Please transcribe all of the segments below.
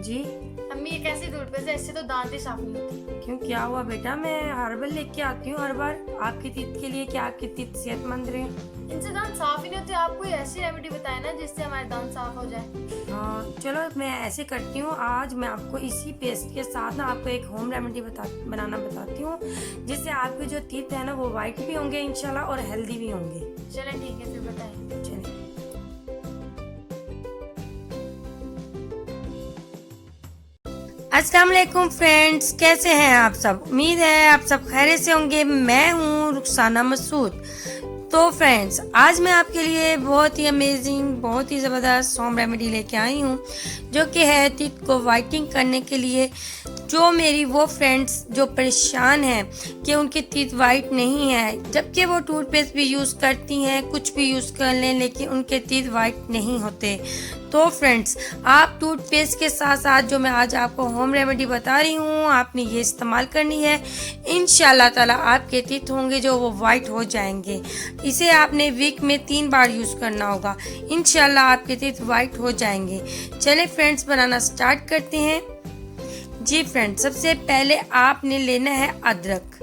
जी। अम्मी ये कैसी टूथपेस्ट है, इससे तो दांत ही साफ नहीं होते। क्यों, क्या हुआ बेटा? मैं हर्बल लेके आती हूँ हर बार आपकी तीत के लिए कि आपकी तीत सेहतमंद रहे। इनसे दांत साफ ही नहीं होते। आप कोई ऐसी रेमेडी बताए ना जिससे हमारे दांत साफ हो जाए। हाँ चलो, मैं ऐसे करती हूँ। आज मैं आपको इसी पेस्ट के साथ ना आपको एक होम रेमेडी बनाना बताती हूँ, जिससे आपके जो तीत है ना वो वाइट भी होंगे इंशाल्लाह और हेल्दी भी होंगे। चलें ठीक है, फिर बताएं। चलिए। अस्सलाम वालेकुम फ्रेंड्स, कैसे हैं आप सब? उम्मीद है आप सब खैरियत से होंगे। मैं हूँ रुखसाना मसूद। तो फ्रेंड्स, आज मैं आपके लिए बहुत ही अमेजिंग, बहुत ही ज़बरदस्त होम रेमेडी लेके आई हूँ, जो कि है टीथ को वाइटनिंग करने के लिए। जो मेरी वो फ्रेंड्स जो परेशान हैं कि उनकी टीथ वाइट नहीं है, जबकि वो टूथपेस्ट भी यूज़ करती हैं, कुछ भी यूज़ कर लें, लेकिन उनके टीथ वाइट नहीं होते। तो फ्रेंड्स, आप टूथपेस्ट के साथ साथ जो मैं आज आपको होम रेमेडी बता रही हूँ, आपने ये इस्तेमाल करनी है। इंशाल्लाह ताला आपके टीथ होंगे जो वो वाइट हो जाएंगे। इसे आपने वीक में 3 बार यूज़ करना होगा। इंशाल्लाह आपके टीथ वाइट हो जाएंगे। चले फ्रेंड्स, बनाना स्टार्ट करते हैं। जी फ्रेंड्स, सबसे पहले आपने लेना है अदरक।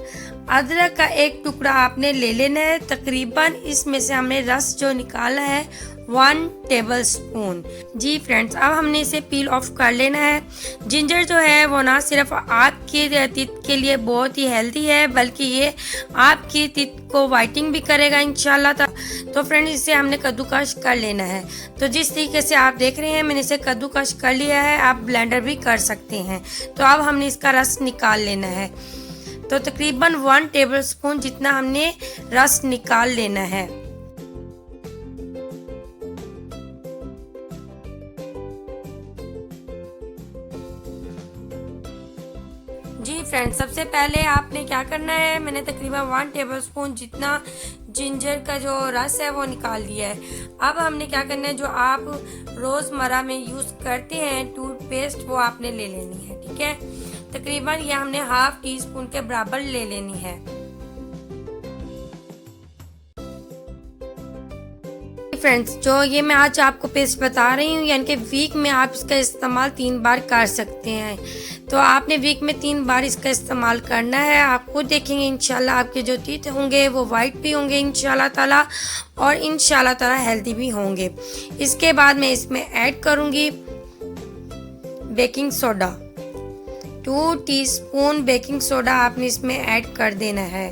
अदरक का एक टुकड़ा आपने ले लेना है। तकरीबन इसमें से हमने रस जो निकाला है 1 टेबल स्पून। जी फ्रेंड्स, अब हमने इसे पील ऑफ कर लेना है। जिंजर जो है वो ना सिर्फ आपकी टीथ के लिए बहुत ही हेल्दी है, बल्कि ये आपकी टीथ को वाइटिंग भी करेगा इंशाल्लाह। तो फ्रेंड्स, इसे हमने कद्दूकश कर लेना है। तो जिस तरीके से आप देख रहे हैं, मैंने इसे कद्दूकश कर लिया है। आप ब्लेंडर भी कर सकते हैं। तो अब हमने इसका रस निकाल लेना है। तो तकरीबन 1 टेबल स्पून जितना हमने रस निकाल लेना है। जी फ्रेंड्स, सबसे पहले आपने क्या करना है, मैंने तकरीबन 1 टेबल स्पून जितना जिंजर का जो रस है वो निकाल लिया है। अब हमने क्या करना है, जो आप रोज़मर्रा में यूज़ करते हैं टूथपेस्ट, वो आपने ले लेनी है। ठीक है, तकरीबन ये हमने ½ टीस्पून के बराबर ले लेनी है। फ्रेंड्स, जो ये मैं आज आपको पेस्ट बता रही हूँ, यानी कि वीक में आप इसका इस्तेमाल 3 बार कर सकते हैं। तो आपने वीक में 3 बार इसका इस्तेमाल करना है। आप खुद देखेंगे इंशाल्लाह आपके जो टीथ होंगे वो वाइट भी होंगे इंशाल्लाह ताला, और इंशाल्लाह ताला हेल्दी भी होंगे। इसके बाद मैं इसमें ऐड करूँगी baking soda. 2 teaspoon baking soda आपने इसमें ऐड कर देना है।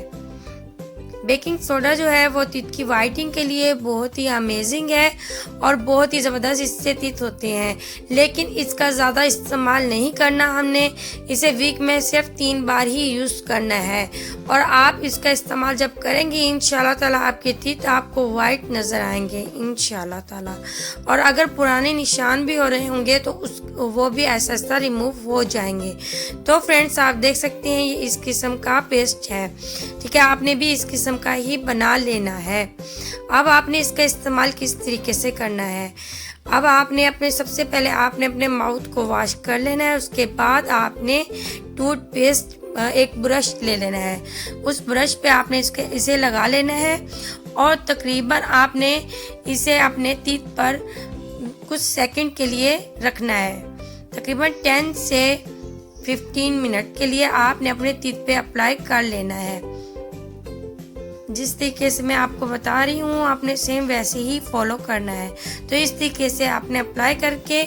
बेकिंग सोडा जो है वो टीथ की वाइटिंग के लिए बहुत ही अमेजिंग है और बहुत ही ज़बरदस्त इससे टीथ होते हैं, लेकिन इसका ज़्यादा इस्तेमाल नहीं करना हमने। इसे वीक में सिर्फ 3 बार ही यूज़ करना है, और आप इसका इस्तेमाल जब करेंगे इंशाल्लाह ताला आपके टीथ आपको वाइट नज़र आएंगे इंशाल्लाह ताला। और अगर पुराने निशान भी हो रहे होंगे तो वो भी ऐसा ऐसा रिमूव हो जाएंगे। तो फ्रेंड्स, आप देख सकते हैं ये इस किस्म का पेस्ट है। ठीक है, आपने भी इस किस्म का ही बना लेना है। अब आपने इसका इस्तेमाल किस तरीके से करना है, अब आपने सबसे पहले आपने अपने माउथ को वॉश कर लेना है। उसके बाद आपने टूथपेस्ट एक ब्रश ले लेना है। उस ब्रश पे आपने इसे लगा लेना है, और तकरीबन आपने इसे अपने टीथ पर कुछ सेकंड के लिए रखना है। तकरीबन 10 से 15 मिनट के लिए आपने अपने टीथ पे अप्लाई कर लेना है। जिस तरीके से मैं आपको बता रही हूँ, आपने सेम वैसे ही फॉलो करना है। तो इस तरीके से आपने अप्लाई करके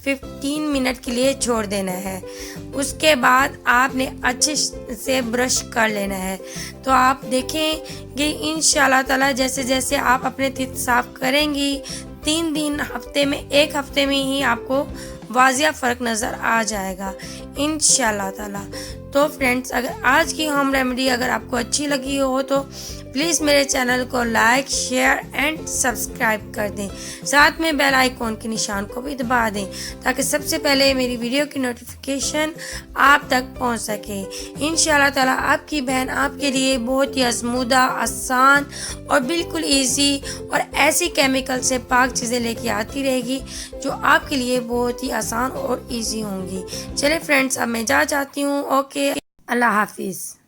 15 मिनट के लिए छोड़ देना है। उसके बाद आपने अच्छे से ब्रश कर लेना है। तो आप देखेंगे इंशाल्लाह ताला जैसे जैसे आप अपने टीथ साफ करेंगी, 3 दिन हफ्ते में, 1 हफ्ते में ही आपको वाजिया फ़र्क नज़र आ जाएगा इंशाल्लाह ताला। तो फ्रेंड्स, अगर आज की होम रेमेडी अगर आपको अच्छी लगी हो तो प्लीज़ मेरे चैनल को लाइक, शेयर एंड सब्सक्राइब कर दें। साथ में बेल आइकॉन के निशान को भी दबा दें, ताकि सबसे पहले मेरी वीडियो की नोटिफिकेशन आप तक पहुंच सके। इंशाल्लाह ताला आपकी बहन आपके लिए बहुत ही आज़मूदा, आसान और बिल्कुल इजी और ऐसी केमिकल से पाक चीज़ें लेके आती रहेगी जो आपके लिए बहुत ही आसान और इजी होंगी। चले फ्रेंड्स, अब मैं जाती हूँ। ओके, अल्लाह हाफिज़।